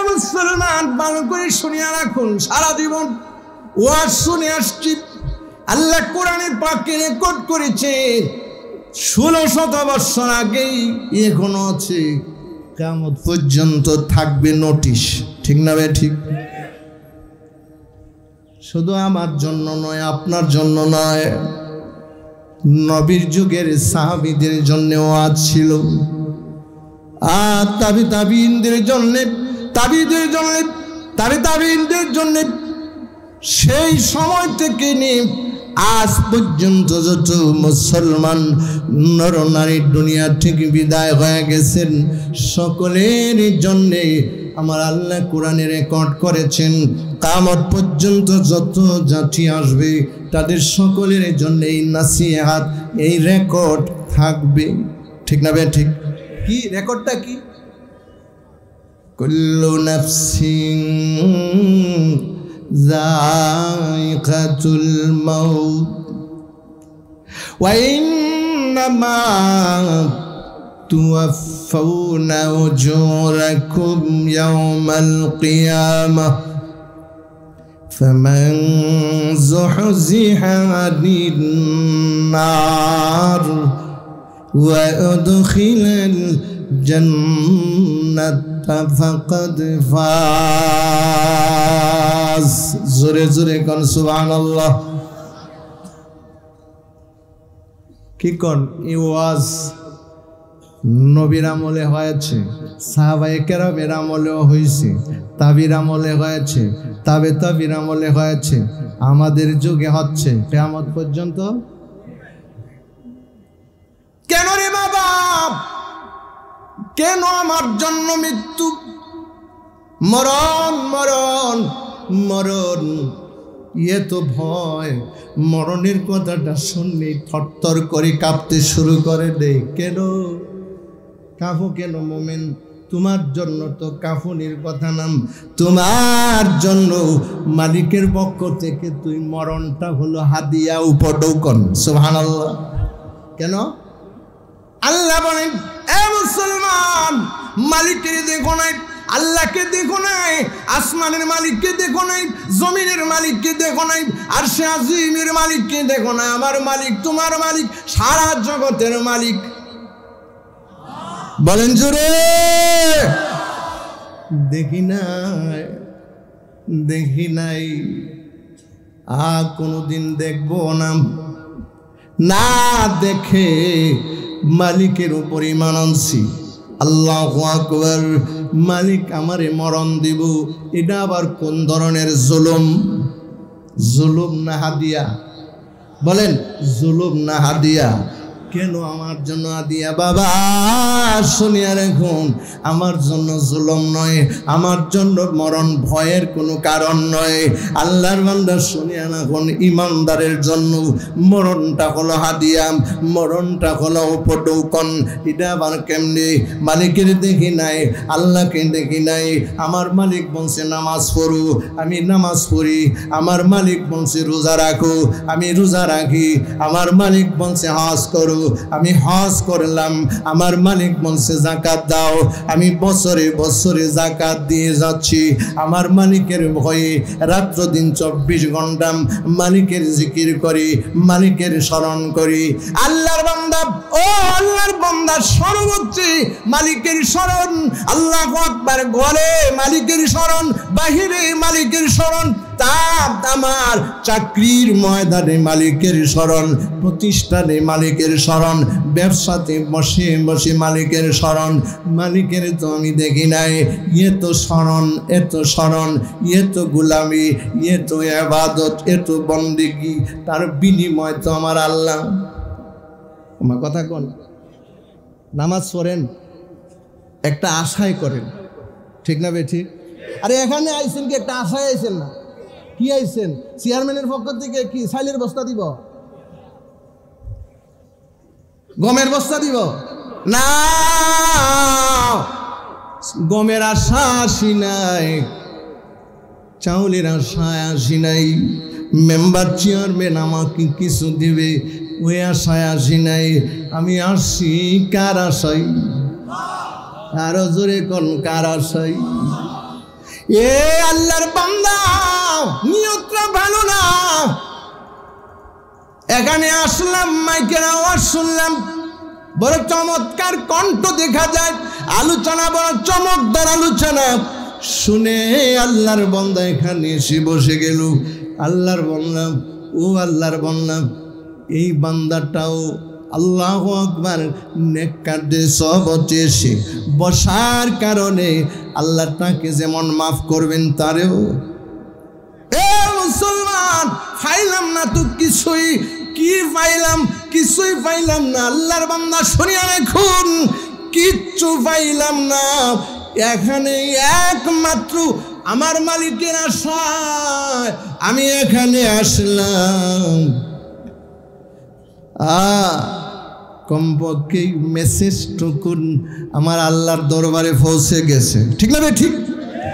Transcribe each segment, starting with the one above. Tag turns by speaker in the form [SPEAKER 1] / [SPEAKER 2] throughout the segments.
[SPEAKER 1] মুসলমান ভালো করে শুনিয়া রাখুন, সারা জীবন ওয়াজ শুনে আসছি। আল্লাহ কোরআনে পাকে রেকর্ড করেছে 1600 বছর আগেই, এখনো আছে, কিয়ামত পর্যন্ত থাকবে নোটিশ। ঠিক না ভাই? ঠিক। শুধু আমার জন্য নয়, আপনার জন্য নয়, নবীর যুগের সাহাবীদের জন্য ওয়াজ ছিল, আর তাবিঈনদের জন্য, তাবিঈনদের জন্য সেই সময় থেকে নিয়ে আজ পর্যন্ত যত মুসলমান নরনারী দুনিয়া থেকে বিদায় হয়ে গেছেন, সকলের জন্যে আমার আল্লাহ কোরআনে রেকর্ড করেছেন, কিয়ামত পর্যন্ত যত জাতি আসবে তাদের সকলের জন্য এই নাসিহাত, এই রেকর্ড থাকবে। ঠিক না ভাই? ঠিক। কি রেকর্ডটা? কি? কুল্লু নাফসিন যায়িকাতুল মাউত ওয়া ইন্নামা তুওয়াফাউনা উজুরাকুম ইয়াওমাল কিয়ামাহ ফামান যুহজিহা আনিন নার ওয়া উদখিলাল জান্নাতা ফাকাদ ফাজ। জোরে জোরে কোন সুবহানাল্লাহ। কি কোন? এই ওয়াজ নবীর আমলে হয়েছে, সাহাবায়ে কেরামের আমলেও হয়েছে, তাবির আমলে হয়েছে, তাবির আমলে হয়েছে, আমাদের যুগে হচ্ছে কিয়ামত পর্যন্ত। কেন রে মা বাপ? কেন আমার জন্য মৃত্যু? মরণ মরণ মরণ, ইয়ে তো ভয়। মরণের কথাটা শুনলেই থরথর করে কাঁপতে শুরু করে দেয়। কেন কাঁপো কেন মোমেন? তোমার জন্য তো কাফনের কথা নাম, তোমার জন্য মালিকের পক্ষ থেকে তুই মরণটা হলো হাদিয়া, উপঢৌকন। সুবহানাল্লাহ। কেন? আল্লাহ বলেন, এ মুসলমান, মালিকের দেখো নাই, আল্লাহকে দেখো নাই, আসমানের মালিককে দেখো নাই, জমিনের মালিককে দেখো নাই, আরশে আজিমের মালিককে দেখো নাই। আমার মালিক, তোমার মালিক, সারা জগতের মালিক। বলেন জোরে। দেখি নাই, দেখি নাই, কোনোদিন দেখবো না। না দেখে মালিকের উপর ঈমান আনছি। আল্লাহু আকবার। মালিক আমারে মরণ দিব, এটা আবার কোন ধরনের জুলুম? জুলুম না হাদিয়া? বলেন, জুলুম না হাদিয়া? কেন আমার জন্য হাদিয়া? বাবা শুনিয়া রাখুন, আমার জন্য জুলুম নয়, আমার জন্য মরণ ভয়ের কোনো কারণ নয়। আল্লাহর বান্দা শুনিয়া রাখুন, ইমানদারের জন্য মরণটা হলো হাদিয়া, মরণটা হলো উপঢৌকন। এটা আবার কেমনি? মালিকের দেখি নাই, আল্লাহকে দেখি নাই। আমার মালিক বলছে নামাজ পড়ো, আমি নামাজ পড়ি। আমার মালিক বলছে রোজা রাখো, আমি রোজা রাখি। আমার মালিক বলছে হজ করো, আমি হজ করলাম। আমার মালিক বলছে যাকাত দাও, আমি বছরে বছরে যাকাত দিয়ে যাচ্ছি। আমার মালিকের ভয়ে রাত্র দিন 24 ঘন্টা মালিকের জিকির করি, মালিকের স্মরণ করি। আল্লাহর বান্দা, ও আল্লাহর বান্দা, সর্বোচ্চ মালিকের স্মরণ। আল্লাহু আকবার। ঘরে মালিকের স্মরণ, বাহিরে মালিকের স্মরণ, আমার চাকরির ময়দানে মালিকের স্মরণ, প্রতিষ্ঠানে মালিকের স্মরণ, ব্যবসাতে বসে বসে মালিকের স্মরণ। মালিকের তো আমি দেখি নাই, ইয়ে তো স্মরণ, এত স্মরণ, ইয়ে তো গুলামি, ইয়ে তো ইবাদত, এ তো বন্দেগী, তার বিনিময় তো আমার আল্লাহ। আমার কথা কোন? নামাজ পড়েন একটা আশায় করেন, ঠিক না বেঠিক? আরে এখানে আইছেন কি একটা আশায় আইছেন না? কি আইছেন? চেয়ারম্যানের পক্ষ থেকে কি চাইলের বস্তা দিব? গমের বস্তা দিব? না, গমের আশা আসি নাই, চাউলের আশায় আসি নাই, মেম্বার চেয়ারম্যান আমাকে কিছু দিবে ওই আশায় আসি নাই। আমি আসি কার আশায়? আরো জোরে কোন কার আশায়? এ আল্লাহর বান্দা, নিয়তটা ভালো না। এখানে আসলাম, মাইকের আওয়াজ শুনলাম, বড় চমৎকার কণ্ঠ দেখা যায়, আলোচনা বড় চমকদার আলোচনা শুনে আল্লাহর বান্দা এখানে এসে বসে গেল। আল্লাহর বান্দা, ও আল্লাহর বান্দা, এই বান্দাটাও আল্লাহু আকবার নেককারদের সহবতে এসে বসার কারণে আল্লাহ তাকে যেমন মাফ করবেন তারেও। এ মুসলমান, পাইলাম না তো কিছুই, কি পাইলাম? কিছুই পাইলাম না। আল্লাহর বান্দা শুনিয়া রাখুন, কিচ্ছু পাইলাম না। এখানে একমাত্র আমার মালিকের আশায় আমি এখানে আসলাম। কমপক্ষে মেসেজটুকুন আমার আল্লাহর দরবারে পৌঁছে গেছে, ঠিক না? ঠিক।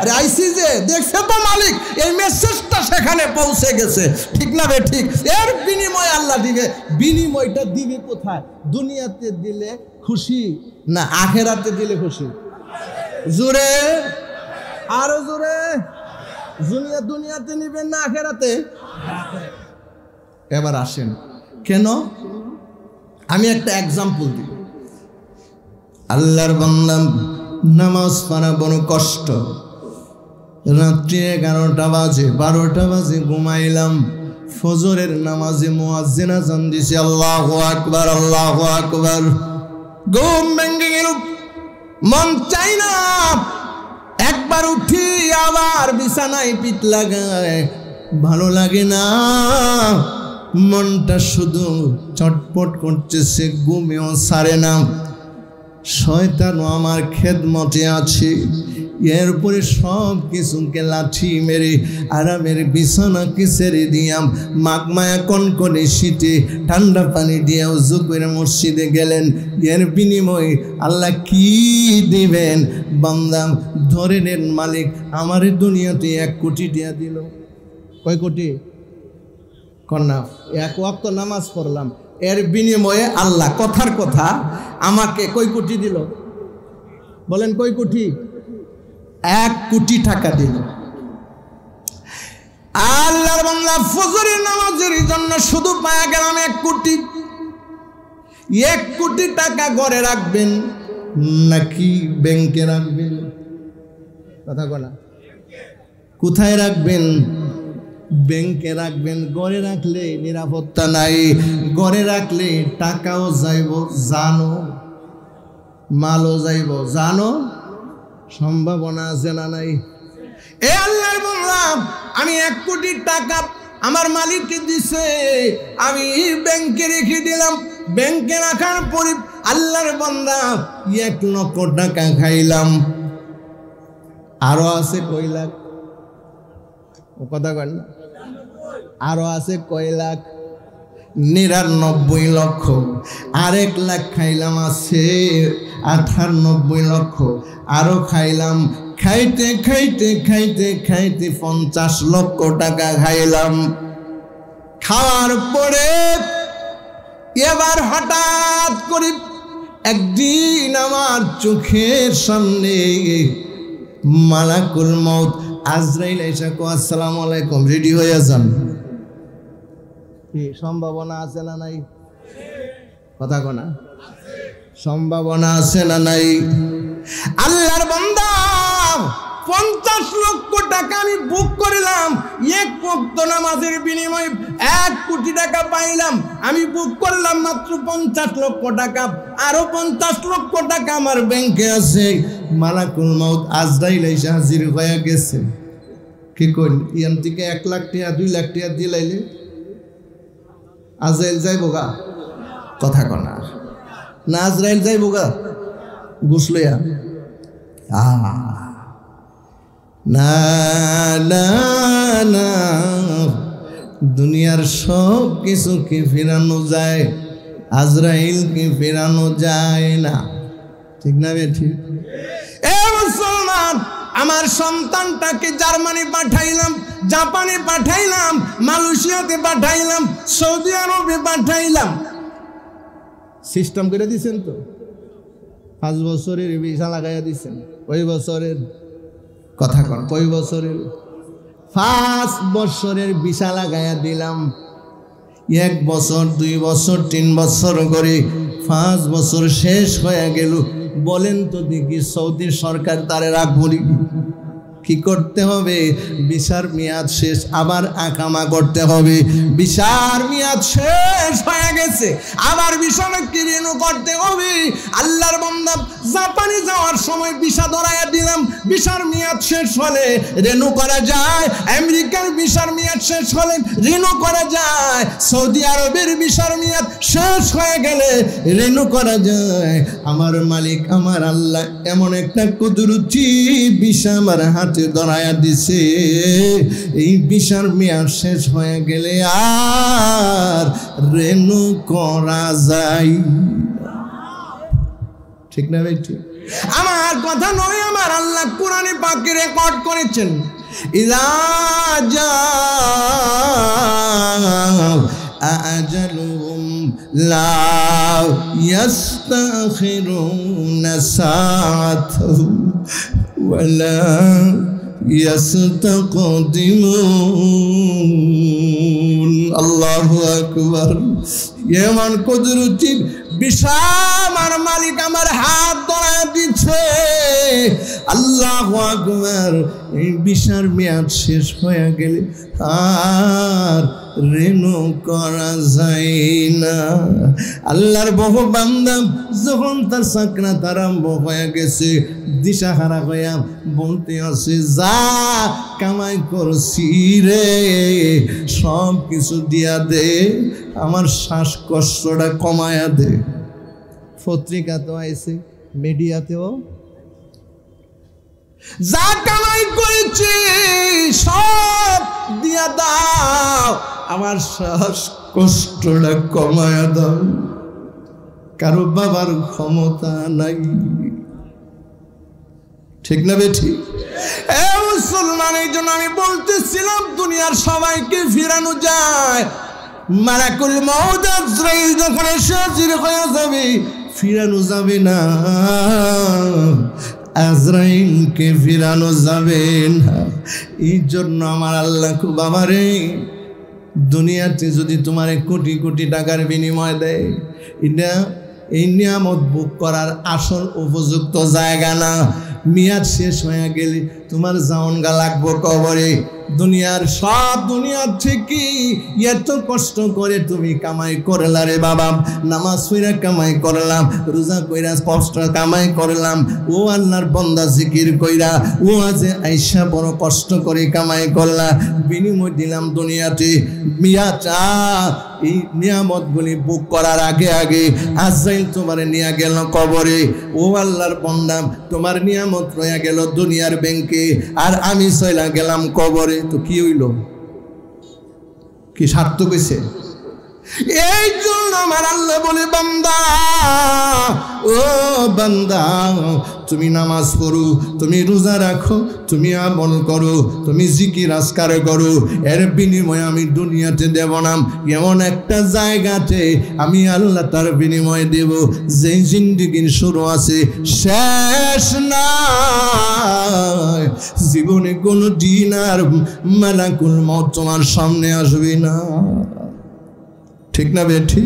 [SPEAKER 1] আরে আইসি যে দেখছে তো মালিক, এই মেসেজটা সেখানে পৌঁছে গেছে, ঠিক না? ঠিক। এর বিনিময় আল্লাহ দিবে। বিনিময়টা দিবে কোথায়? দুনিয়াতে দিলে খুশি না আখেরাতে দিলে খুশি? জোরে, আরো জোরে। দুনিয়াতে নিবেন না আখেরাতে? এবার আসেন, কেন? আমি একটা এক্সাম্পল দিই। আল্লাহর বান্দা, নামাজ পড়া বড় কষ্ট। রাত্রি 11টা বাজে, 12টা বাজে ঘুমাইলাম। ফজরের নামাজে মুয়াজ্জিন আযান দিছে, আল্লাহু আকবার, আল্লাহু আকবার। ঘুম ভেঙে গেল, মন চাই না একবার উঠি আবার বিছানায় পিঠ লাগায়, ভালো লাগে না। মনটা শুধু চটপট করতেছে, ঘুমেও সারে না। শয়তানও আমার খেদমতে আছে। এরপরে সব কিছুকে লাঠি মেরে আরামের বিছানাকে ছেড়ে দিয়াম। মাগমায়া কনকনে শীতে ঠান্ডা পানি দিয়ে উযু করে মসজিদে গেলেন। এর বিনিময়ে আল্লাহ কি দিবেন? বান্দা, ধরে নেন মালিক আমার দুনিয়াতে 1 কোটি টাকা দিল। কয় কোটি? কন্যা 1 ওয়াক্ত নামাজ পড়লাম, এর বিনিময়ে আল্লাহ কথার কথা আমাকে কয় কোটি দিল? বলেন কয় কোটি? 1 কোটি টাকা দিল। আল্লাহর বান্দা ফজরের নামাজের জন্য শুধু পায়া গেলাম 1 কোটি। 1 কোটি টাকা ঘরে রাখবেন নাকি ব্যাংকে রাখবেন? কথা বলা, কোথায় রাখবেন? ব্যাংকে রাখবেন। ঘরে রাখলে নিরাপত্তা নাই, ঘরে রাখলে টাকাও যাইব জানো, মালও যাইব জানো, সম্ভাবনা আছে না নাই? এ আল্লাহর বান্দা, আমি 1 কোটি টাকা আমার মালিককে দিছে, আমি ব্যাংকে রেখে দিলাম। ব্যাংকে রাখার পরে আল্লাহর বান্দা 1 লক্ষ টাকা খাইলাম, আরো আছে কয় লাখ? ও কথা কয় না? আরো আছে কয় লাখ? 99 লক্ষ। আর 1 লাখ খাইলাম, আছে 98 লক্ষ। আরো খাইলাম, খাইতে খাইতে খাইতে খাইতে 50 লক্ষ টাকা খাইলাম। খাওয়ার পরে এবার হঠাৎ করে একদিন আমার চোখের সামনে মালাকুল মউত আজরাইল এসে কয়, আসসালামু আলাইকুম, রেডি হয়ে যান। কি সম্ভাবনা আছে না নাই? কথা কনা, সম্ভাবনা আছে না নাই? আল্লাহর বান্দা, 50 লক্ষ টাকা আমি বুক করলাম, 1 ওয়াক্ত নামাজের বিনিময়ে 1 কোটি টাকা পাইলাম। আমি বুক করলাম মাত্র 50 লক্ষ টাকা, আরো 50 লক্ষ টাকা আমার ব্যাংকে আছে। মালাকুল মউত আজরাইল এসে হাজির হয়ে গেছে। কি কইন? ইয়ান থেকে 1 লাখ টাকা 2 লাখ টাকা দিলাইলে আজরাইল যাইব গা? কথা কনা না, আজরাইল যাইব গা গুছলইয়া? না না না, দুনিয়ার সব কিছুকে ফেরানো যায়, আজরাইলকে ফেরানো যায় না, ঠিক না? ঠিক। এ মুসলমান, আমার সন্তানটাকে জার্মানি পাঠাইলাম, জাপানে পাঠাইলাম, মালয়েশিয়াতে পাঠাইলাম, সৌদি আরবে পাঠাইলাম। সিস্টেম করে দিচ্ছেন তো, 5 বছরের ভিসা লাগাইয়া দিচ্ছেন, ওই বছরের কথা কর, কয় বছরের? 5 বছরের ভিসা লাগাইয়া দিলাম। 1 বছর 2 বছর 3 বছর করে 5 বছর শেষ হয়ে গেল। বলেন তো দেখি সৌদি সরকার তারে রাখবো কি করতে হবে? ভিসার মেয়াদ শেষ, আবার আকামা করতে হবে। ভিসার মেয়াদ শেষ হয়ে গেছে, আবার ভিসাটা রিনিউ করতে হবে। আল্লাহর বান্দা জাপানে যাওয়ার সময় ভিসা ধরাইয়া দিলাম, ভিসার মেয়াদ শেষ হলে রিনিউ করা যায়। আমেরিকার ভিসার মেয়াদ শেষ হলে রিনিউ করা যায়। সৌদি আরবের ভিসার মেয়াদ শেষ হয়ে গেলে রিনিউ করা যায়। আমার মালিক আমার আল্লাহ এমন একটা কুদরতি ভিসা আমার হাতে ধরাইয়া দিছে, এই ভিসার মেয়াদ শেষ হয়ে গেলে আর রিনিউ করা যায়। ঠিক না ভাই? ঠিক। আমার কথা নয়, আমার আল্লাহ কোরআনে পাকে রেকর্ড করেছেন, ইযা জাআ আজালুহুম লা ইস্তাখিরুনা সাআতাহু ওয়ালা ইস্তাকদিমুন। আল্লাহু আকবার। এমন কুদরতি ভিসা আমার মালিক আমার হাত ধরায় দিচ্ছে। আল্লাহু আকবার। এই ভিসার মেয়াদ শেষ হয়ে গেলে আর রিনিউ করা যায় না। আল্লাহর বহু বান্দা যখন তার সাকরাত আরম্ভ হয়ে গেছে, দিশাহারা হইয়া বলতে আছে, যা কামাই করছি রে সব কিছু দিয়া দে, আমার শ্বাসকষ্টটা কমায়া দে। পত্রিকাতেও আইছে, মিডিয়াতেও, যা কামাই করেছি সব দিয়া দাও, আমার শ্বাসকষ্টটা কমায়া দাও। কারো বাবার ক্ষমতা নাই। ঠিক না বেঠি? মুসলমান, এই জন্য আমি বলতেছিলাম দুনিয়ার সবাইকে ফিরানো যায়। মালাকুল মউত আজরাইল যখন এসে হাজির হয়ে যাবে, ফিরানো যাবে না। আজরাইলকে ফিরানো যাবে না। এই জন্য আমার আল্লাহ খুব বাবারে, দুনিয়াতে যদি তোমার কোটি কোটি টাকার বিনিময় দেয়, এটা এই নিয়ামত ভোগ করার আসল উপযুক্ত জায়গা না। মেয়াদ শেষ হয়ে গেলে তোমার জাওনগা লাগবো কবরে। দুনিয়ার সব দুনিয়ার থেকে এত কষ্ট করে তুমি কামাই করলা রে বাবা, নামাজ পড়া কামাই করলাম, রোজা কইরা কষ্ট কামাই করলাম, ও আল্লাহর বান্দা জিকির কইরা ও আজে আইসা বড় কষ্ট করে কামাই করলা, বিনিময় দিলাম দুনিয়াতে। মিয়াটা এই নিয়ামতগুলি ভোগ করার আগে আগে আজরাইল তোমারে নিয়ে গেল কবরে। ও আল্লাহর বান্দা, তোমার নিয়ামত রয়ে গেল দুনিয়ার ব্যাংকে, আর আমি চইলা গেলাম কবরে। তো কি হইল? কি সার্থক হইছে? এই জন্য আমার আল্লাহ বলে, বান্দা ও বান্দা, তুমি নামাজ পড়ো, তুমি রোজা রাখো, তুমি আমল করো, তুমি জিকির আজকার করো, এর বিনিময়ে আমি দুনিয়াতে দেব না। এমন একটা জায়গাতে আমি আল্লাহ তার বিনিময় দেব যে জিন্দেগির শুরু আছে শেষ নাই। জীবনে কোনো দিন আর মালাকুল মউত তোমার সামনে আসবে না। ঠিক না বেঠি?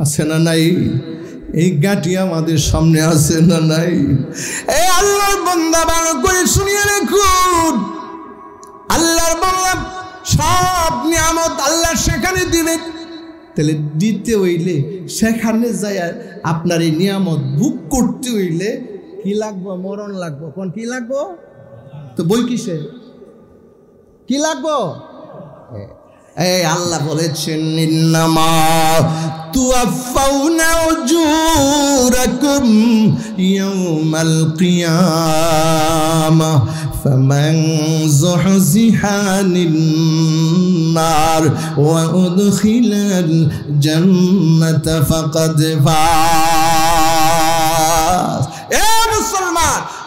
[SPEAKER 1] আছে না নাই? এই গাটি আমাদের সামনে আছে না নাই? এই আল্লাহর বান্দা ভালো করে শুনিয়ে রাখুন, আল্লাহর বান্দা সব নিয়ামত আল্লাহ সেখানে দিবে। তাহলে দিতে হইলে সেখানে যায় আপনার এই নিয়ামত ভোগ করতে হইলে কি লাগবো? মরণ লাগবো। কোন কি লাগবো? তো বই কিসে কি লাগবো? এই আল্লাহ বলেছেন, ইন্নামা তুওয়াফাউনা উজুরাকুম ইয়াউমাল কিয়ামাহ ফামান যুহজিহা আনিন নার ওয়া উদখিলাল জান্নাতা ফাকাদ ফাজ। এ মুসলমান,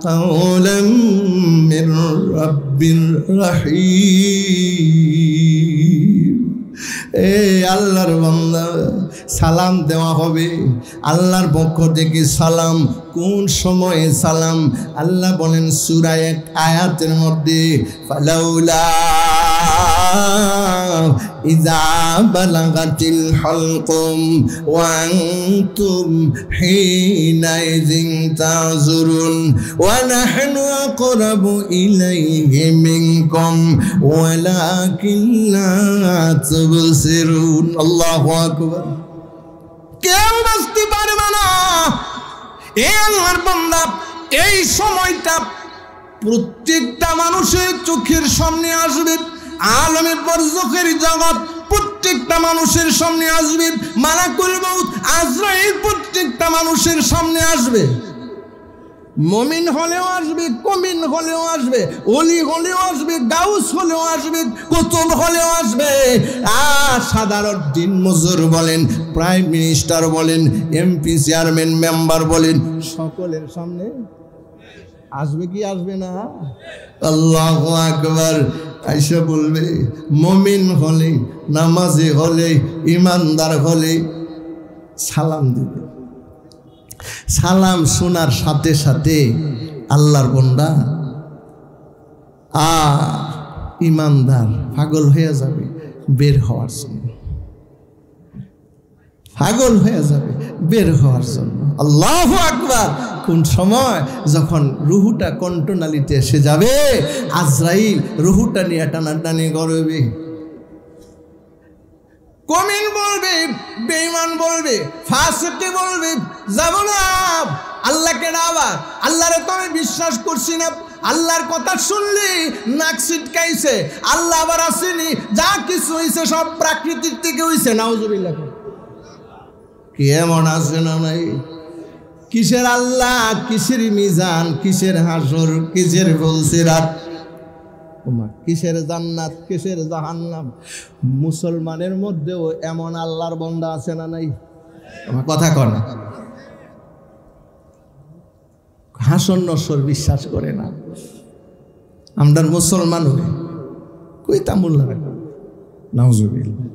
[SPEAKER 1] قولا من رب رحيم এ আল্লাহর বান্দা সালাম দেওয়া হবে আল্লাহর পক্ষ থেকে সালাম কোন সময়ে সালাম আল্লাহ বলেন সূরা এক আয়াতের মধ্যে ফালাউলা ইযা বালাগাতিল হালকুম ওয়া আনতুম হিনাইযিন তাযুরুন ওয়া নাহনু আকরাবু ইলাইহি মিনকুম ওয়ালাকিন লা তুবসিরুন আল্লাহু আকবার কেউ বুঝতে পারবে না এই আল্লাহর বান্দা এই সময়টা প্রত্যেকটা মানুষের চোখের সামনে আসবে আলমে বরজখের জগৎ প্রত্যেকটা মানুষের সামনে আসবে মালাকুল মউত আজরাইল প্রত্যেকটা মানুষের সামনে আসবে মুমিন হলেও আসবে কমিন হলেও আসবে ওলি হলেও আসবে গাউস হলেও আসবে কুতুব হলেও আসবে আর সাধারণ দিন মজুর বলেন প্রাইম মিনিস্টার বলেন এমপি চেয়ারম্যান মেম্বার বলেন সকলের সামনে আসবে কি আসবে না আল্লাহু আকবার আয়েশা বলবে মুমিন হলে নামাজি হলে ইমানদার হলে সালাম দিবে সালাম শোনার সাথে সাথে আল্লাহর বান্দা ইমানদার পাগল হয়ে যাবে বের হওয়ার জন্য পাগল হয়ে যাবে বের হওয়ার জন্য আল্লাহু আকবার কোন সময় যখন রুহুটা কণ্ঠনালীতে এসে যাবে আজরাইল রুহুটা নিয়ে টানাটানি করবে কমিন বলবে বেঈমান বলবে ফাসিক বলবে যাব না আল্লাহকে ডাবা আল্লাহরে তো আমি বিশ্বাস করছি না আল্লাহর কথা শুনলি নাক ছিটকাইছে আল্লাহ আবার আসেনি যা কিছু হইছে সব প্রাকৃতিক থেকে হইছে নাউজুবিল্লাহ কেমন আছে না নাই কিসের আল্লাহ কিসের মিজান কিসের হাসর কিসের ফুলসিরাত কিসের জান্নাত কিসের জাহান্নাম মুসলমানের মধ্যেও এমন আল্লাহর বান্দা আছে না নাই আমার কথা কর না হাসর নসর বিশ্বাস করে না আমরা মুসলমান হই কই তামুল্লা রাখো নাউজুবিল্লাহ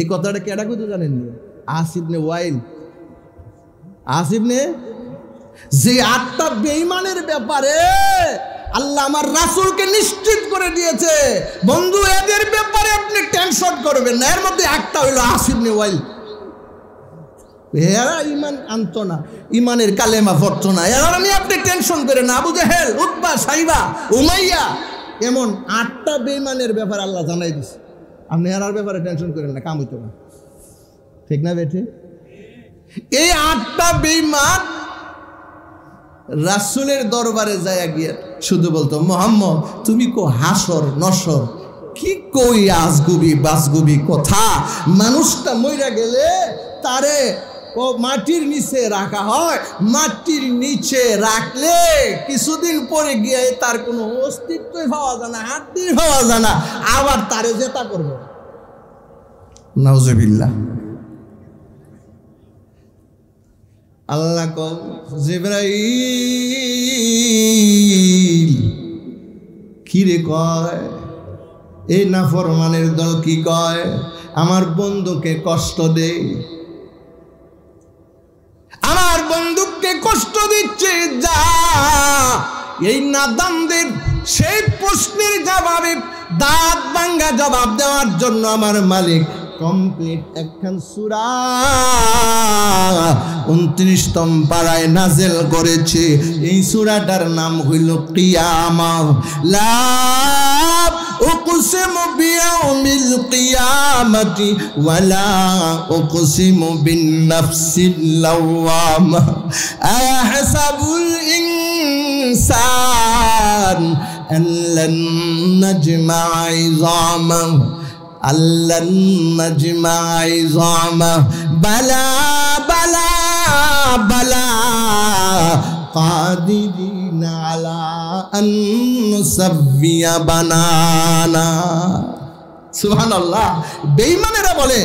[SPEAKER 1] এই কথাটা কেডা কইতে জানেন না আসিবনে ওয়াইল আসিবনে যে আটটা বেঈমানের ব্যাপারে আল্লাহ আমার রাসূলকে নিশ্চিত করে দিয়েছে বন্ধু এদের ব্যাপারে আপনি টেনশন করবেন না এর মধ্যে একটা হলো আসিবনে ওয়াইল এরা ঈমান আনতো না ঈমানের কালেমা পড়তো না এরা নিয়ে আপনি টেনশন করেন না আবু জাহেল উতবা সাইবা উমাইয়া এমন আটটা বেঈমানের ব্যাপারে আল্লাহ জানাই দিয়েছে আপনি এরার ব্যাপারে টেনশন করেন না কাম হইতো না ঠিক না বেঠে এই আটটা বেঈমান রাসূলের দরবারে যায় গিয়ে শুধু বলতো মুহাম্মদ তুমি কো হাসর নসর কি কই আজগুবি বাসগুবি কথা মানুষটা মইরা গেলে তারে ও মাটির নিচে রাখা হয় মাটির নিচে রাখলে কিছুদিন পরে গিয়ে তার কোনো অস্তিত্বই পাওয়া যায় না হাড্ডি পাওয়া যায় না আবার তারে জেতা করবে নাউজুবিল্লাহ আল্লাহ কল জিবরাইল কি রে কয় এই নাফরমানের দল কি কয় আমার বন্ধুকে কষ্ট দে আমার বন্ধুকে কষ্ট দিচ্ছে যা এই নাদামদের সেই প্রশ্নের জবাবে দাঁত ভাঙা জবাব দেওয়ার জন্য আমার মালিক কমপ্লিট একখান সূরা 29তম পারায় নাজেল করেছে এই সূরাটার নাম হইল কিয়ামah লা উকসিমু বিয়াউমিল কিয়ামাতি ওয়ালা উকসিমু বিন নাফসিল লাওয়ামা আয়াহসাবুল ইনসান আল্লান নাজমা'a ইযামাহু আল্লান নাজমা'a ইযামাহু বালা বালা বালা قادرين على أن نسوي بنانا সুবহানাল্লাহ বেঈমানেরা বলে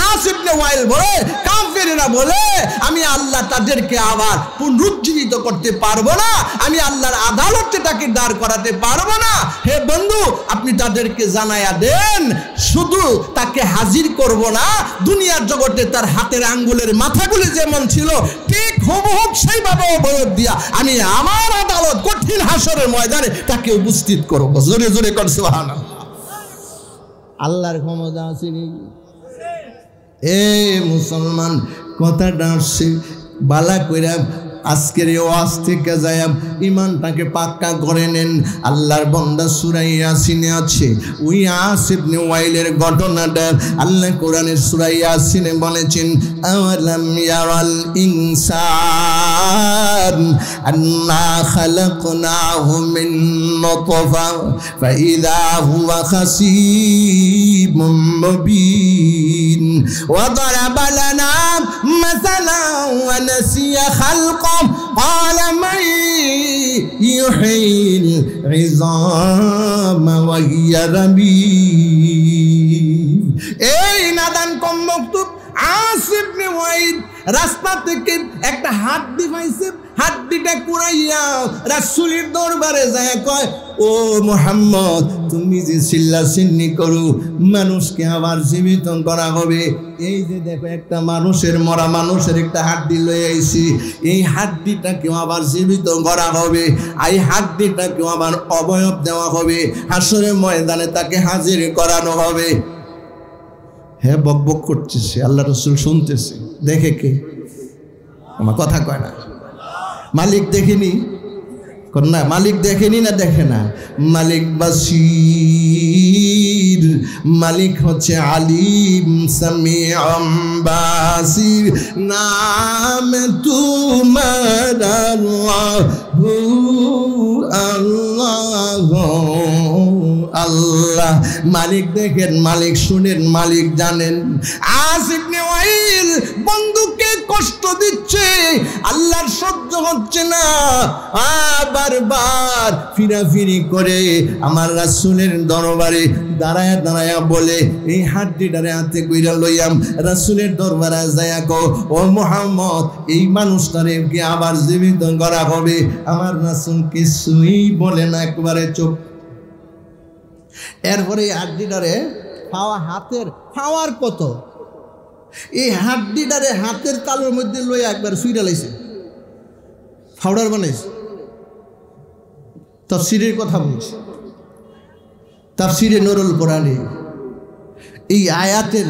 [SPEAKER 1] আস ইবনে ওয়াইল বলে কাফেররা বলে আমি আল্লাহ তাদেরকে আবার পুনরুজ্জীবিত করতে পারবো না, আমি আল্লাহর আদালতে তাকে দাঁড় করাতে পারবো না। হে বন্ধু, আপনি তাদেরকে জানায়া দেন, শুধু তাকে হাজির করব না, দুনিয়ার জগতে তার হাতের আঙ্গুলের মাথাগুলি যেমন ছিল ঠিক হুবহু সেইভাবে অবয়ব দিয়া আমি আমার আদালত কঠিন হাসরের ময়দানে তাকে উপস্থিত করব। জোরে জোরে কর সুবহানাল্লাহ। আল্লাহর ক্ষমতা আছে নি? এ মুসলমান, কথাটা আসছে বালা কইরা আজকের এই ওয়াজ থেকে যায় ইমানটাকে পাক্কা করে নেন। আল্লাহর বান্দা সূরা ইয়াসিনে আছে, ওই আস ইবনে ওয়াইলের ঘটনাটা আল্লাহ কোরআনের সূরা ইয়াসিনে বলেছেন, আওয়ালাম ইয়ারাল ইনসান আন্না খালাকনাহু মিন নুতফা ফাইযা হুয়া খাসীমুম মুবিন ওয়া দারাবা লানা মাসালান ওয়া নাসিয়া খালকা قال من يحيي العظام وهي رميم। এই নাদান কম মকতুব আস ইবনে ওয়াইল রাস্তা থেকে একটা হাড্ডি পাইছে, হাড্ডিটা কুড়াইয়া রাসূলের দরবারে যায় কয়, ও মুহাম্মদ, তুমি যে চিল্লা চিল্লি করো মানুষকে আবার জীবিত করা হবে, এই যে দেখো একটা মানুষের মরা মানুষের একটা হাড্ডি লয়ে আইছি, এই হাড্ডিটাকেও আবার জীবিত করা হবে, এই হাড্ডিটাকেও আবার অবয়ব দেওয়া হবে, হাসরের ময়দানে তাকে হাজির করানো হবে। হ্যাঁ, বক বক করতেছে, আল্লাহ রাসূল শুনতেছে। দেখে কে? আমার কথা কয় না। মালিক দেখেনি? না, মালিক দেখেনি না দেখে না? মালিক বাসির, মালিক হচ্ছে আলিম সামিউম বাসির। নাম তোমার আল্লাহু আল্লাহ আল্লাহ। মালিক দেখেন, মালিক শুনেন, মালিক জানেন। আস ইবনে ওয়াইল বন্ধুকে কষ্ট দিচ্ছে, আল্লাহর সহ্য হচ্ছে না, বারবার ফিরাফিরি করে আমার রাসূলের দরবারে দাঁড়ায়া দাঁড়ায়া বলে, এই হাড্ডিটারে হাতে কইরা লইয়াম রাসূলের দরবারে যায়া কো, ও মুহাম্মদ, এই মানুষটারে কি আবার জীবিত করা হবে? আমার রাসূল কিছুই বলে না, একবারে চুপ। এরপরে এই হাড্ডিটারে পাওয়া, হাতের পাওয়ার কত, এই হাড্ডিটারে হাতের তালুর মধ্যে লইয়া একবার সুইরা লাইছে, পাউডার বানাইছে। তাফসীরের কথা বলছি, তাফসীরে নুরুল কোরআনে এই আয়াতের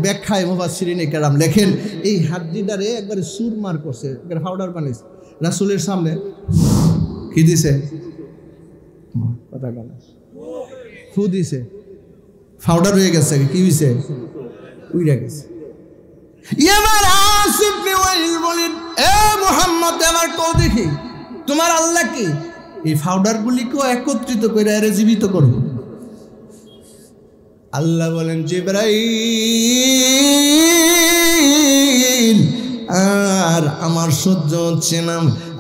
[SPEAKER 1] ব্যাখ্যায় মুফাসসিরিনে কেরাম লেখেন, এই হাড্ডিটারে একবারে সুরমার করছে, একবারে পাউডার বানাইছে। রাসূলের সামনে কি দিছে? কথা বলে ফু দিছে, পাউডার হয়ে গেছে। কি হইছে? উইরা গেছে। এবার আস ইবনে ওয়াইল বলেন, এ মুহাম্মদ, এবার কও দেখি তোমার আল্লাহ কি এই পাউডারগুলিকেও একত্রিত করে এর জীবিত করব? আল্লাহ বলেন, জিবরাইল, আর আমার সহ্য হচ্ছে না,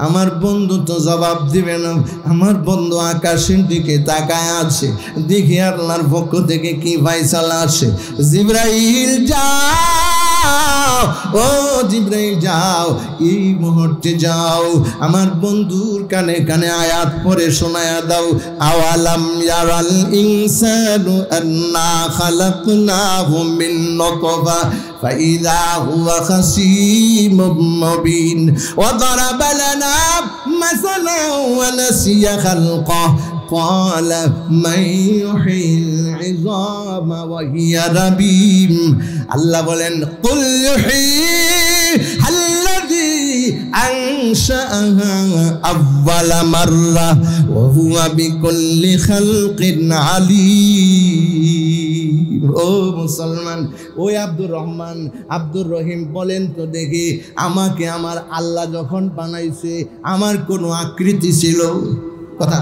[SPEAKER 1] আমার বন্ধু তো জবাব দিবে না, আমার বন্ধু আকাশের দিকে তাকায় আছে, দেখি আল্লাহর পক্ষ থেকে কি ফায়সালা আসে। জিবরাইল যাও, ও জিবরাইল যাও, এই মুহূর্তে যাও, আমার বন্ধুর কানে কানে আয়াত পড়ে শোনায়া দাও। আওয়ালাম ইয়ারাল ইনসানু আন্না খালাকনাহু মিন নুতফা ফাইযা হুয়া খাসীমুম মুবিন ওয়া দারাবা লানা মাসালান ওয়া নাসিয়া খালকাহু قال من يحيي العظام وهي رميم। আল্লাহ বলেন, قل يحيي الذي أنشأها أول مرة وهو بكل خلق عليم। ও মুসলমান, ওই আব্দুর রহমান, আব্দুর রহিম, বলেন তো দেখি, আমাকে আমার আল্লাহ যখন বানাইছে আমার কোনো আকৃতি ছিল? কথা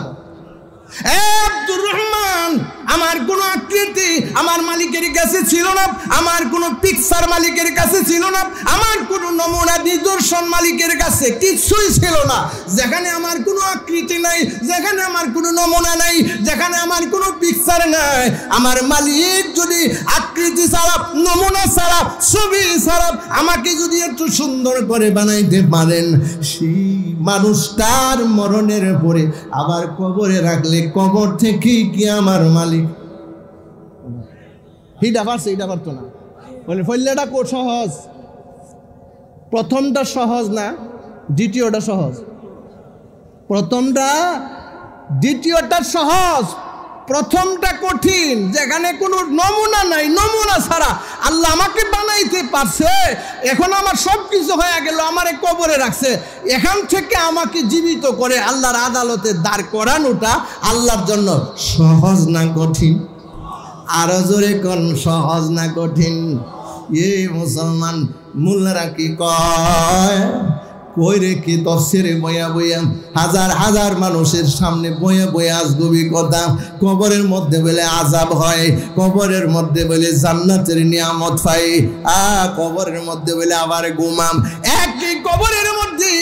[SPEAKER 1] আব্দুর রহমান, আমার কোনো আকৃতি আমার মালিকের কাছে ছিল না, আমার কোনো পিকচার মালিকের কাছে ছিল না, আমার কোনো নমুনা নিদর্শন মালিকের কাছে কিছুই ছিল না। যেখানে আমার কোনো আকৃতি নাই, যেখানে আমার কোনো নমুনা নাই, যেখানে আমার কোনো পিকচার নাই, আমার মালিক যদি আকৃতি ছাড়া, নমুনা ছাড়া, ছবি ছাড়া আমাকে যদি একটু সুন্দর করে বানাইতে পারেন, সেই মানুষটার মরণের পরে আবার কবরে রাখলে কবর থেকে কি আমার মালিক হিডা পারছে? এটা পারতো না। বলে ফল্যাটা সহজ, প্রথমটা সহজ না, দ্বিতীয়টা সহজ। প্রথমটা দ্বিতীয়টা সহজ, প্রথমটা কঠিন। যেখানে কোনো নমুনা নাই, নমুনা ছাড়া আল্লাহ আমাকে বানাইতে পারছে, এখন আমার সব কিছু হয়ে গেল, আমারে কবরে রাখছে, এখান থেকে আমাকে জীবিত করে আল্লাহর আদালতে দাঁড় করানোটা আল্লাহর জন্য সহজ না কঠিন? আরো জোরে কোন, সহজ না কঠিন? এ মুসলমান মোল্লারা কি কয়, কই রে কি তফসিরে বয়া বয়া হাজার হাজার মানুষের সামনে বয়া বয়া আজগুবি কথা। কবরের মধ্যে বলে আযাব হয়, কবরের মধ্যে বলে জান্নাতের নিয়ামত পাই, কবরের মধ্যে বলে আবার ঘুমাম। একই কবরের মধ্যে,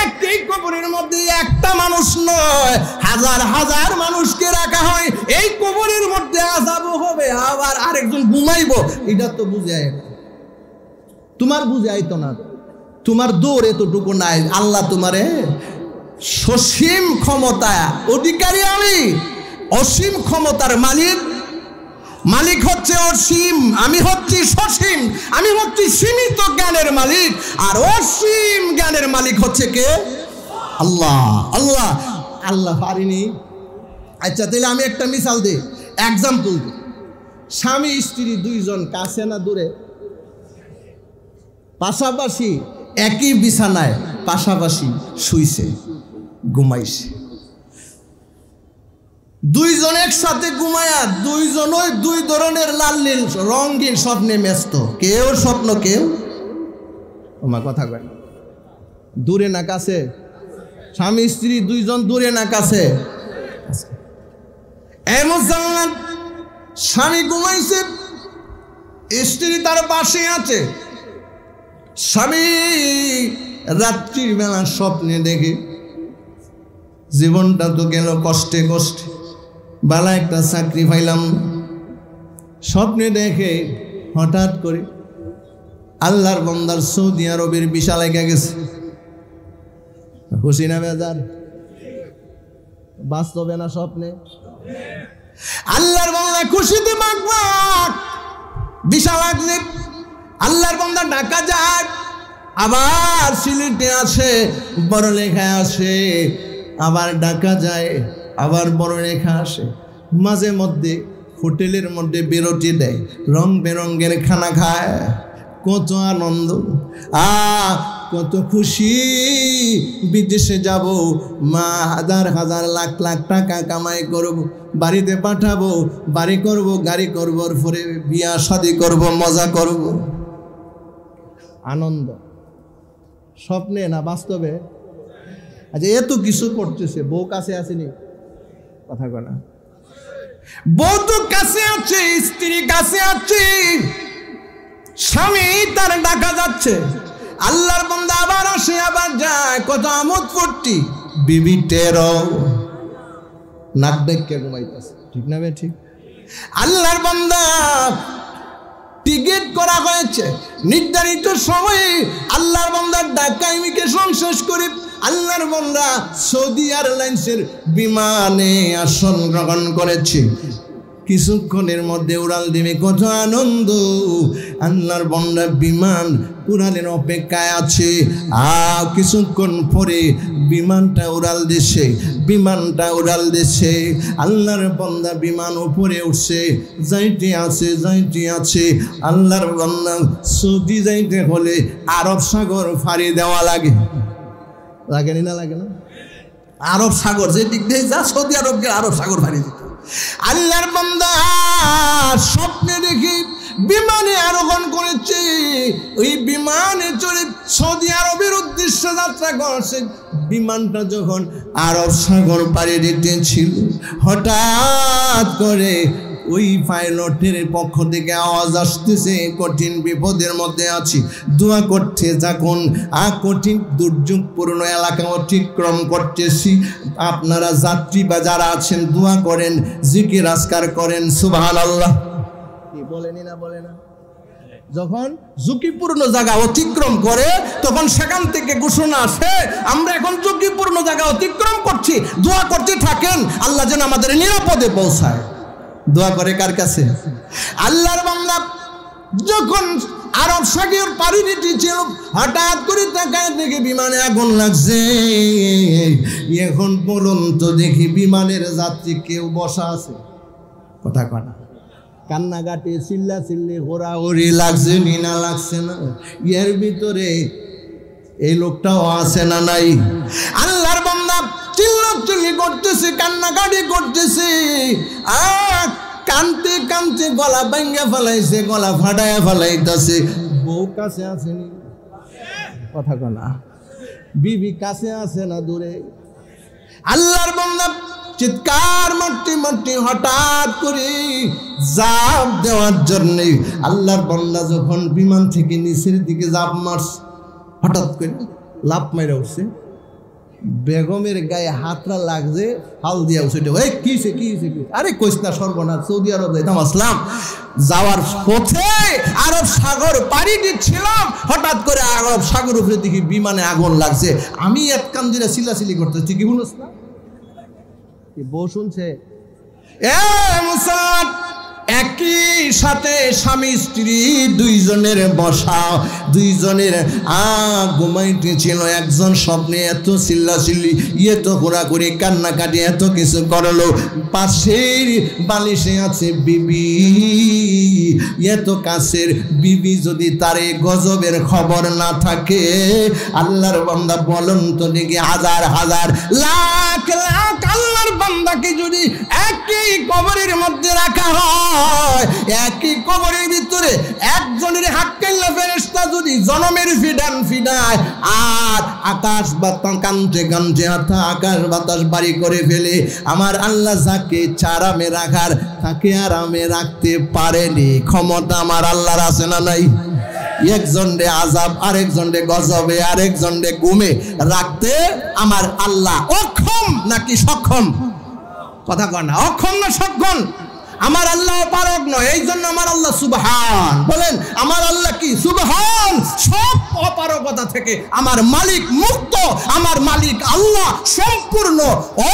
[SPEAKER 1] একই কবরের মধ্যে একটা মানুষ নয়, হাজার হাজার মানুষকে রাখা হয়। এই কবরের মধ্যে আযাবও হবে, আবার আরেকজন ঘুমাইবো। এটা তো বুঝায়, তোমার বুঝাই তো না, তোমার দৌড় এতটুকু নাই। আল্লাহ তোমারে সসীম ক্ষমতা অধিকারী, আমি অসীম ক্ষমতার মালিক। মালিক হচ্ছে অসীম, আমি হচ্ছি সসীম, আমি হচ্ছি সীমিত জ্ঞানের মালিক, আর অসীম জ্ঞানের মালিক হচ্ছে কে? আল্লাহ। আল্লাহ আল্লাহ পারিনি। আচ্ছা তাহলে আমি একটা মিসাল দিই, এক্সাম্পল দিই। স্বামী স্ত্রী দুইজন কাছে না দূরে, পাশাপাশি একই বিছানায় পাশাপাশি শুইছে, ঘুমাইছে। দুইজন একসাথে ঘুমায়া দুইজন ওই দুই ধরনের লাল নীল রঙিন স্বপ্নে ব্যস্ত। কেউ স্বপ্ন, কেউ ওমা কথা কয়, দূরে না কাছে? স্বামী স্ত্রী দুইজন দূরে না কাছে? এমন স্বামী ঘুমাইছে, স্ত্রী তার পাশে আছে। স্বামী রাত্রির বেলা স্বপ্নে দেখে জীবনটা তো গেল কষ্টে কষ্টে, বালা একটা চাকরি পাইলাম। স্বপ্নে দেখে হঠাৎ করে আল্লাহর বান্দার সৌদি আরবের ভিসা লেগে গেছে। খুশি না বেজার? বাস্তবে না স্বপ্নে? আল্লাহর বান্দা খুশিতে মাগমাগ, ভিসা লাগলে আল্লাহর বান্দা ঢাকা যায়, আবার সিলেটে আসে, বড়লেখায় আসে, আবার ঢাকা যায়, আবার বড়লেখা আসে। মাঝে মধ্যে হোটেলের মধ্যে বিরতি দেয়, রং বেরঙ্গের খানা খায়। কত আনন্দ, কত খুশি। বিদেশে যাব, মা হাজার হাজার লাখ লাখ টাকা কামাই করব, বাড়িতে পাঠাবো, বাড়ি করব, গাড়ি করব, পরে বিয়া শাদি করব, মজা করব। আনন্দ স্বপ্নে না বাস্তবে? আচ্ছা এত কিছু করতেছে, বউ কাছে আসেনি? কথা কয় না? বউ তো কাছে আছে, স্ত্রী কাছে আছে, স্বামী তার ডাকা যাচ্ছে। আল্লাহর বান্দা আবার আসে আবার যায়, কত আমোদ ফুর্তি। বিবি টেরো নাক ডেকে ঘুমাইতেছে, ঠিক না বে? ঠিক। আল্লাহর বান্দা টিকিট করা হয়েছে নির্ধারিত সময়ে, আল্লাহর বান্দার ঢাকা ইমিগ্রেশন শেষ করে আল্লাহর বান্দা সৌদি এয়ারলাইন্সের বিমানে আসন গ্রহণ করেছে। কিছুক্ষণের মধ্যে উড়াল দিবে, কত আনন্দ। আল্লাহর বান্দা বিমান উড়ালের অপেক্ষায় আছে। কিছুক্ষণ পরে বিমানটা উড়াল দিছে, বিমানটা উড়াল দিছে। আল্লাহর বান্দা বিমান উপরে উঠছে, যাইতে আছে, যাইতে আছে। আল্লাহর বান্দা সৌদি যাইতে হলে আরব সাগর ফাড়ি দেওয়া লাগে, লাগেনি না? লাগে না? আরব সাগর যে দিক দিয়ে যা, সৌদি আরবকে আরব সাগর ফাড়ি দিত। আল্লাহর বান্দা স্বপ্নে দেখি বিমানে আরোহণ করেছে, ওই বিমানে চড়ে সৌদি আরবের উদ্দেশ্যে যাত্রা করছে। বিমানটা যখন আরব সাগর পাড়ি দিতেছিল, হঠাৎ করে ওই পাইলটের পক্ষ থেকে আওয়াজ আসতেছে, কঠিন বিপদের মধ্যে আছি, দোয়া করছে। যখন কঠিন দুর্যোগপূর্ণ এলাকা অতিক্রম করতেছি, আপনারা যাত্রী বা যারা আছেন দোয়া করেন, জিকির আজকার করেন, সুবহানাল্লাহ। কি বলেনি না বলে না? যখন ঝুঁকিপূর্ণ জায়গা অতিক্রম করে তখন সেখান থেকে ঘোষণা আসে, আমরা এখন ঝুঁকিপূর্ণ জায়গা অতিক্রম করছি, দোয়া করতে থাকেন আল্লাহ যেন আমাদের নিরাপদে পৌঁছায়। দোয়া করে কার কাছে? আল্লাহর বান্দা যখন আরব সাগর পাড়ি দিতেছিল, হঠাৎ করে তাকায় দেখি বিমানে আগুন লাগছে। এখন বলুন তো দেখি, বিমানের যাত্রী কেউ বসা আছে? কথা কনা কান্নাকাটি চিল্লা চিল্লি ঘোরাঘুরি লাগছে না লাগছে না? এর ভিতরে এই লোকটাও আছে না নাই? আল্লাহর বান্দা চিল্লাচিল্লি করতেছে, কান্নাকাটি করতেছে, কানতে কানতে গলা ভাঙ্গা ফেলাইছে, গলা ফাটাইয়া ফেলাইতেছে। বউ কাছে আসেনি? কথা কনা বিবি কাছে আছে না দূরে? আল্লাহর বান্দা চিৎকার মারতে মারতে হঠাৎ করে জাপ দেওয়ার জন্য আল্লাহর বান্দা যখন বিমান থেকে নিচের দিকে জাপ মারছে, হঠাৎ করে লাফ মাইরা উঠছে, বেগমের গায়ে হাতটা লাগছে, হাল দিয়া উঠছে। কি আরে কইস না, সর্বনাশ, সৌদি আরব যাইতাম আসলাম, যাওয়ার পথে আরব সাগর পাড়ি দিচ্ছিলাম, হঠাৎ করে আরব সাগর উপরে দেখি বিমানে আগুন লাগছে। আমি এক কান দিয়ে চিল্লাচিল্লি করতেছি, কি বলছ না? বউ শুনছে। এ মুসলমান, একই সাথে স্বামী স্ত্রী দুইজনের বসা, দুইজনের ঘুমাইতেছিল। একজন স্বপ্নে এত চিল্লাচিল্লি, এত ঘোরাঘুরি, কান্নাকাটি, এত কিছু করলো। পাশের বালিশে আছে বিবি, এত কাছের বিবি যদি তারে গজবের খবর না থাকে, আল্লাহর বান্দা বলুন তো দেখি, হাজার হাজার লাখ লাখ আল্লাহর বান্দাকে যদি একই কবরের মধ্যে রাখা হয়, একই কবরের ভিতরে একজনের হাক্কাইল্লা ফেরেশতা যদি জনমের ফিডান ফিডায়, আর আকাশ বাতাস কান্তে কান্তে আকাশ বাতাস বাড়ি করে ফেলে, আমার আল্লাহ যাকে আরামে রাখার তাকে আরামে রাখতে পারেনি। ক্ষমতা আমার আল্লাহর আছে না নাই? একজন রে আযাব, আরেকজন রে গজবে, আরেকজন রে ঘুমে রাখতে আমার আল্লাহ অক্ষম নাকি সক্ষম? কথা কয় না, অক্ষম না সক্ষম? আমার আল্লাহ পারক নয়, এই জন্য আমার আল্লাহ সুবহান। বলেন আমার আল্লাহ কি? সুবহান। সব অপারগতা থেকে আমার মালিক মুক্ত, আমার মালিক আল্লাহ সম্পূর্ণ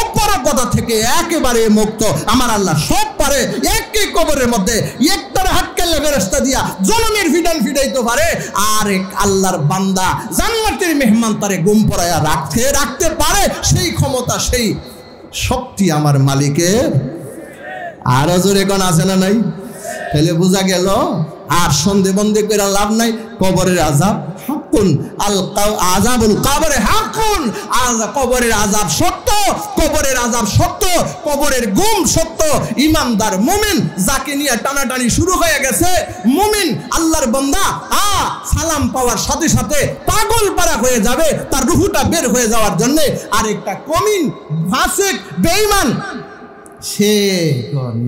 [SPEAKER 1] অপারগতা থেকে একেবারে মুক্ত। আমার আল্লাহ সব পারে। একই কবরের মধ্যে একটার হাক্কাইল্লা ফেরেশতা দিয়া জনমের ফিডান ফিডাইতে পারে, আর এক আল্লাহর বান্দা জান্নাতের মেহমান তারে ঘুম পড়াইয়া রাখতে পারে। সেই ক্ষমতা, সেই শক্তি আমার মালিকের। আরো জোরে কোন আছে না নাই? তাহলে বোঝা গেল আর সন্দেহ বন্দে করে লাভ নাই। কবরের আযাব হাক্কুন, আযাবুল কবরে হাক্কুন, কবরের আযাব সত্য, কবরের আযাব সত্য, কবরের গুম সত্য। ইমানদার মুমিন যাকে নিয়ে টানাটানি শুরু হয়ে গেছে, মুমিন আল্লাহর বান্দা সালাম পাওয়ার সাথে সাথে পাগল পারা হয়ে যাবে, তার রুহুটা বের হয়ে যাওয়ার জন্য। আর একটা কমিন ফাসিক বেঈমান সে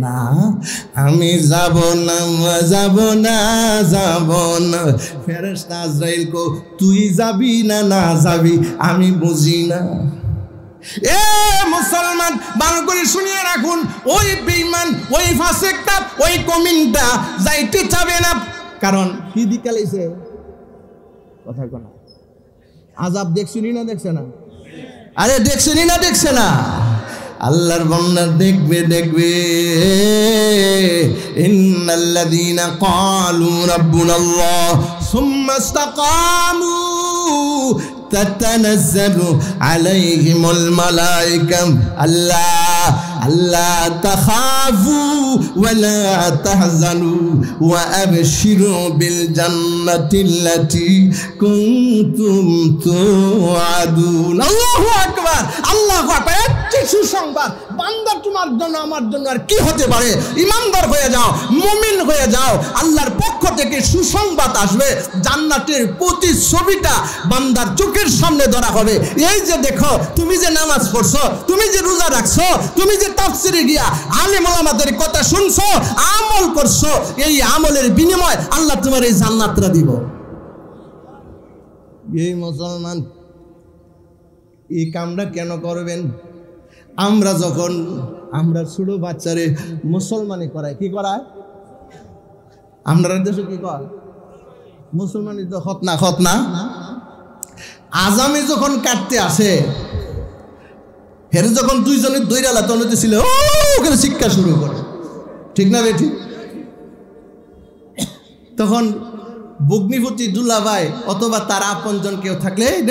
[SPEAKER 1] না, আমি যাব না যাব না যাব না। ফেরেশতা আজরাইল কো তুই যাবি না না যাবি আমি বুঝি না। এ মুসলমান, ভালো করে শুনিয়ে রাখুন, ওই বেঈমান, ওই ফাসিকটা, ওই কমিনটা যাইতে চাবে না। কারণ কি দিকালাইছে? কথা কোন আযাব দেখছুনি না দেখছে না? আরে দেখছুনি না দেখছে না? আল্লাহর বান্দা দেখবে দেখবে। ইন্নাল্লাযীনা ক্বালু রাব্বুনাল্লাহ সুম্মা ইসতাকামু তাতানাজ্জালু আলাইহিমুল মালায়েকা আল্লা তাখাফু ওয়া লা তাহজানু ওয়া আবশিরু বিল জান্নাতিল্লাতী কুনতুম তুআদুন। আল্লাহু আকবার, আল্লাহু আকবার। একটি সুসংবাদ বান্দা তোমার জন্য আমার জন্য আর কি হতে পারে? ইমানদার হয়ে যাও, মুমিন হয়ে যাও, আল্লাহর পক্ষ থেকে সুসংবাদ আসবে, জান্নাতের প্রতিছবিটা বান্দার চোখের সামনে ধরা হবে। এই যে দেখো, তুমি যে নামাজ পড়ছো, তুমি যে রোজা রাখছো, তুমি যে তাফসিরে গিয়া আলেম ওলামাদের কথা শুনছো, আমল করছো, এই আমলের বিনিময় আল্লাহ তোমার এই জান্নাতটা দিব। এই মুসলমান এই কামটা কেন করবেন? আমরা যখন আমরা ছোট বাচ্চারে মুসলমানি করাই, কি করায়? আমরা দেশে কি কর মুসলমানি তো খতনা আজামে যখন কাটতে আসে, হেরে যখন দুইজনের দৈরালা তলতে ছিল, ওখানে শিক্ষা শুরু করে, ঠিক না বেঠি? তখন ভগ্নিপতি দুলাভাই অথবা তার আপনজন কেউ থাকলে, এই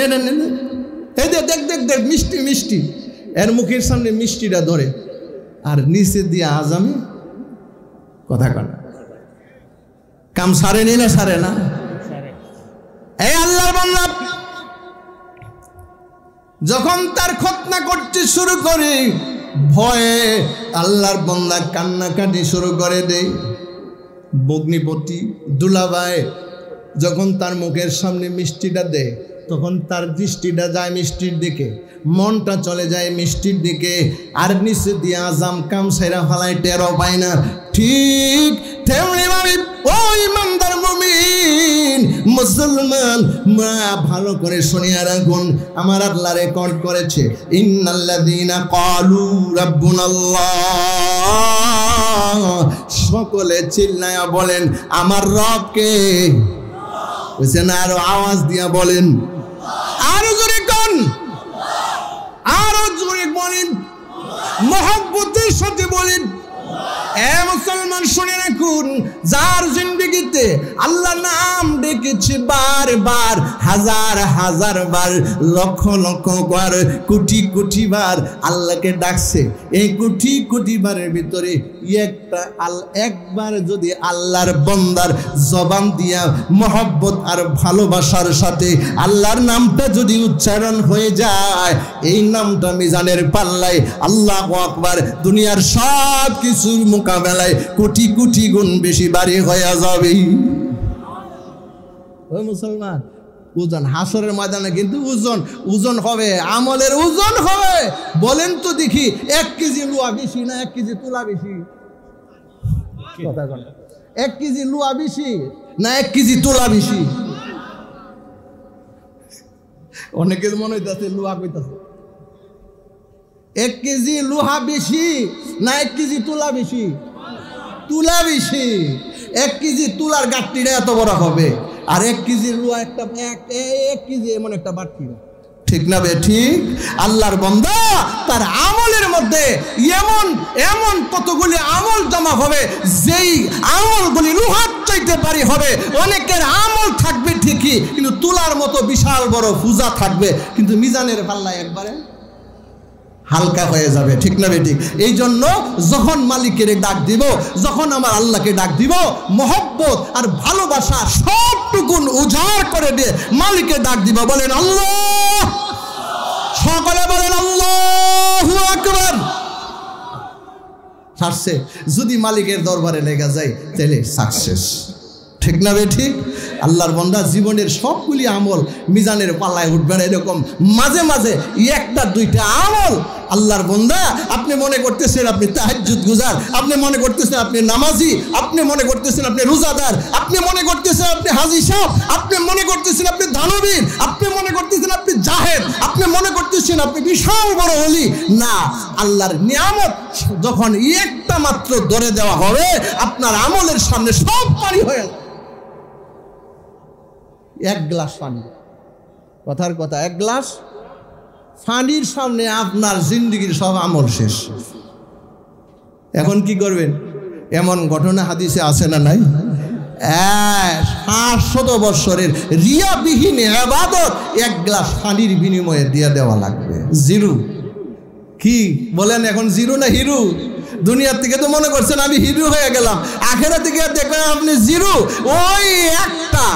[SPEAKER 1] দেখ দেখ দেখ মিষ্টি মিষ্টি, এর মুখের সামনে মিষ্টিটা ধরে আর নিচে দিয়ে আজামে কথা কয়। কাম সারে নিলে সারে না? এই আল্লাহর বান্দা যখন তার খতনা করতে শুরু করে, ভয়ে আল্লাহর বান্দা কান্নাকাটি শুরু করে দেয়। ভগ্নিপতি দুলাভাই যখন তার মুখের সামনে মিষ্টিটা দেয়, তখন তার দৃষ্টিটা যায় মিষ্টির দিকে, মনটা চলে যায় মিষ্টির দিকে, আর নিচে দিয়ে আজাম কাম সেরা ফালাই টেরও পায় না। ঠিক তেমনিভাবে ওই ইমানদার মুমিন মুসলমান মা ভালো করে শুনিয়া রাখুন, আমার আল্লাহ রেকর্ড করেছে, ইন্নাল্লাযীনা ক্বালু রাব্বুনাল্লাহ, সকলে চিল্লায়া বলেন আমার রব কে? বুঝছেন? আরো আওয়াজ দিয়া বলেন, আরো জোরে কোন, আরো জোরে বলেন, মহব্বতের সাথে বলেন। এ মুসলমান শুনে রাখুন, যার জিন্দেগিতে আল্লাহ নাম ডেকেছে বারবার, হাজার হাজার বার, লক্ষ লক্ষ বার, কোটি কোটি বার আল্লাহকে ডাকছে, এই কোটি কোটি বারের ভিতরে একবার যদি আল্লাহর বান্দার জবান দিয়া মহব্বত আর ভালোবাসার সাথে আল্লাহর নামটা যদি উচ্চারণ হয়ে যায়, এই নামটা মিজানের পাল্লায় আল্লাহু আকবার দুনিয়ার সব কিছুর মোকাবেলায় কোটি কোটি গুণ বেশি বাড়ি হয়ে যাবে। ও মুসলমান, ওজন হাসরের ময়দানে কিন্তু ওজন হবে, আমলের ওজন হবে। বলেন তো দেখি, 1 কেজি লোহা বেশি না 1 কেজি তুলা বেশি? 1 কেজি লোহা বেশি না 1 কেজি তুলা বেশি? অনেকের মনে হইতেছে লোহা কইতাছে। 1 কেজি লোহা বেশি না 1 কেজি তুলা বেশি? তুলা বেশি। 1 কেজি তুলার গাঁটটিটা এত বড় হবে, আর 1 কেজি লোহা একটা 1 কেজি এমন একটা বাটকি, ঠিক না বে ঠিক? আল্লাহর বান্দা তার আমলের মধ্যে এমন এমন কতগুলি আমল জমা হবে, যেই আমলগুলি লোহার চাইতে পারি হবে। অনেকের আমল থাকবে ঠিকই, কিন্তু তুলার মতো বিশাল বড় পূজা থাকবে, কিন্তু মিজানের পাল্লায় একবারে হালকা হয়ে যাবে, ঠিক না বেঠিক? এই জন্য যখন মালিকের ডাক দিব, যখন আমার আল্লাহকে ডাক দিব, মহব্বত আর ভালোবাসা সবটুকুন উজাড় করে দিয়ে মালিকের ডাক দিব। বলেন আল্লাহ, সকলে বলেন আল্লাহু আকবার। সারছে যদি মালিকের দরবারে লেগে যায়, তাহলে সাকসেস, ঠিক না বেঠিক? আল্লাহর বান্দা জীবনের সবগুলি আমল মিজানের পাল্লায় উঠবে না। এরকম মাঝে মাঝে একটা দুইটা আমল আল্লাহর বান্দা, আপনি মনে করতেছেন আপনি তাহাজ্জুদ গুজার, আপনি মনে করতেছেন আপনি নামাজি, আপনি মনে করতেছেন আপনি রোজাদার, আপনি মনে করতেছেন আপনি হাজী সাহেব, আপনি মনে করতেছেন আপনি দানবীর, আপনি মনে করতেছেন আপনি জাহেদ, আপনি মনে করতেছেন আপনি বিশাল বড় ওলি। না, আল্লাহর নিয়ামত যখন একটা মাত্র ধরে দেওয়া হবে, আপনার আমলের সামনে সব পানি হয়ে যাবে। 1 গ্লাস পানি, কথার কথা, 1 গ্লাস পানির সামনে আপনার জিন্দেগির সব আমল শেষ। এখন কি করবেন? এমন ঘটনা হাদিসে আছে না নাই? 500 বছরের রিয়াবিহীন ইবাদত 1 গ্লাস পানির বিনিময়ে দিয়ে দেওয়া লাগবে। জিরো। কি বলেন এখন, জিরো না হিরো? দুনিয়ার থেকে তো মনে করছেন আমি হিরো হয়ে গেলাম, আখেরাত থেকে দেখবেন আপনি জিরো। ওই একটা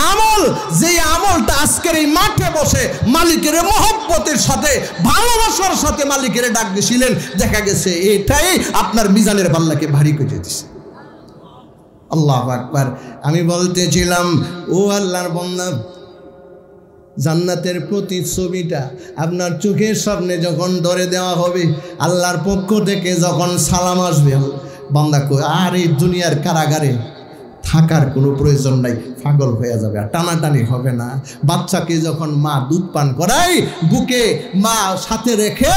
[SPEAKER 1] আমল, যে আমলটা আজকের এই মাঠে বসে মালিকের মহব্বত মহব্বতের সাথে ভালোবাসার সাথে মালিকের ডাক দিয়েছিলেন, দেখা গেছে এটাই আপনার মিজানের পাল্লাকে ভারী করে দিয়েছে। আল্লাহু আকবার। আমি বলতেছিলাম, ও আল্লাহর বান্দা, জান্নাতের প্রতিচ্ছবিটা আপনার চোখের সামনে যখন ধরে দেওয়া হবে, আল্লাহর পক্ষ থেকে যখন সালাম আসবে, বান্দা কই আর এই দুনিয়ার কারাগারে থাকার কোনো প্রয়োজন নাই, পাগল হয়ে যাবে, আর টানাটানি হবে না। বাচ্চাকে যখন মা দুধ পান করায়, বুকে মা সাথে রেখে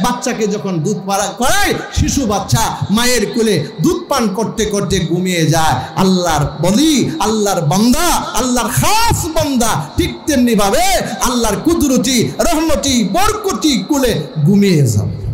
[SPEAKER 1] বাচ্চাকে যখন দুধ পান করায়, শিশু বাচ্চা মায়ের কোলে দুধ পান করতে করতে ঘুমিয়ে যায়। আল্লাহর বলি, আল্লাহর বান্দা, আল্লাহর খাস বান্দা ঠিক তেমনি ভাবে আল্লাহর কুদরতি, রহমতি, বরকতি কোলে ঘুমিয়ে যাবে।